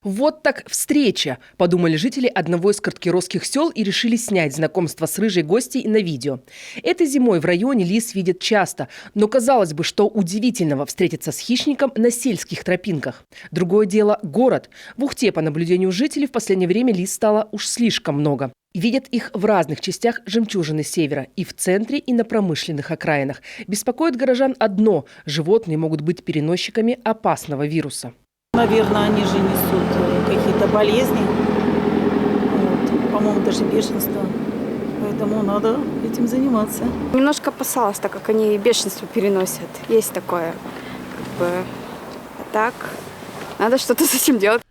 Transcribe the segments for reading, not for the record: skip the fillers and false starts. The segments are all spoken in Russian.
Вот так встреча, подумали жители одного из карткиросских сел и решили снять знакомство с рыжей гостьей на видео. Этой зимой в районе лис видят часто, но казалось бы, что удивительного встретиться с хищником на сельских тропинках. Другое дело – город. В Ухте, по наблюдению жителей, в последнее время лис стало уж слишком много. Видят их в разных частях жемчужины севера, и в центре, и на промышленных окраинах. Беспокоит горожан одно – животные могут быть переносчиками опасного вируса. Наверное, они же несут какие-то болезни, по-моему, даже бешенство. Поэтому надо этим заниматься. Немножко опасалась, так как они бешенство переносят. Есть такое. А так, надо что-то с этим делать.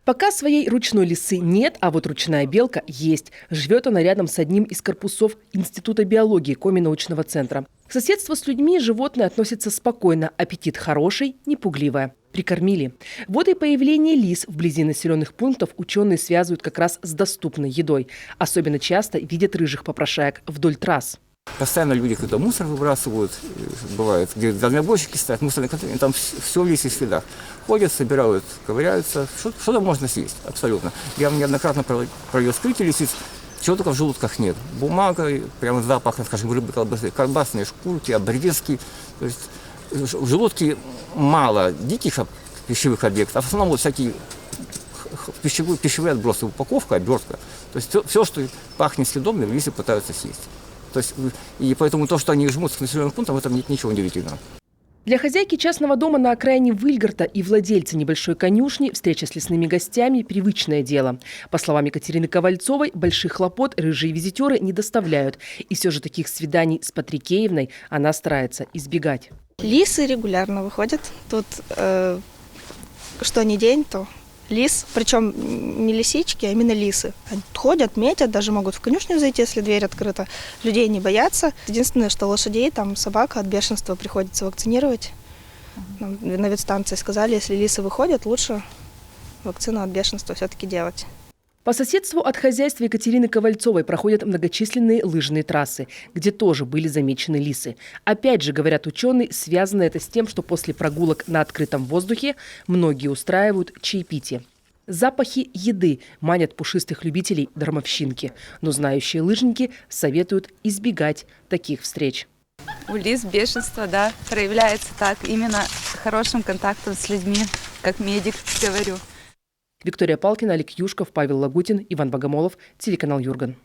Пока своей ручной лисы нет, а вот ручная белка есть. Живет она рядом с одним из корпусов Института биологии Коми-научного центра. К соседству с людьми животное относится спокойно, аппетит хороший, не пугливое. Прикормили. Вот и появление лис вблизи населенных пунктов ученые связывают как раз с доступной едой. Особенно часто видят рыжих попрошаек вдоль трасс. Постоянно люди, когда мусор выбрасывают, бывает, где дальнобойщики стоят, мусорные контейнеры, там все в лисе следах. Ходят, собирают, ковыряются, что-то можно съесть, абсолютно. Я неоднократно провел вскрытие лисиц, чего только в желудках нет. Бумага, прямо запах, скажем, рыбы, колбасы, колбасные шкурки, обрезки. То есть в желудке мало диких пищевых объектов, а в основном вот всякие пищевые отбросы, упаковка, обертка. То есть все, что пахнет съедобным, лисы пытаются съесть. То есть, и поэтому то, что они жмутся к населенным пунктам, в этом нет ничего удивительного. Для хозяйки частного дома на окраине Выльгарта и владельца небольшой конюшни встреча с лесными гостями – привычное дело. По словам Екатерины Ковальцовой, больших хлопот рыжие визитеры не доставляют. И все же таких свиданий с Патрикеевной она старается избегать. Лисы регулярно выходят. Тут что ни день, то лис. Причем не лисички, а именно лисы. Они ходят, метят, даже могут в конюшню зайти, если дверь открыта. Людей не боятся. Единственное, что лошадей, там собак от бешенства приходится вакцинировать. На ветстанции сказали, если лисы выходят, лучше вакцину от бешенства все-таки делать. По соседству от хозяйства Екатерины Ковальцовой проходят многочисленные лыжные трассы, где тоже были замечены лисы. Опять же, говорят ученые, связано это с тем, что после прогулок на открытом воздухе многие устраивают чаепитие. Запахи еды манят пушистых любителей дармовщинки, но знающие лыжники советуют избегать таких встреч. У лис бешенство, да, проявляется так, именно хорошим контактом с людьми, как медик, говорю. Виктория Палкина, Олег Юшков, Павел Лагутин, Иван Богомолов, телеканал Юрган.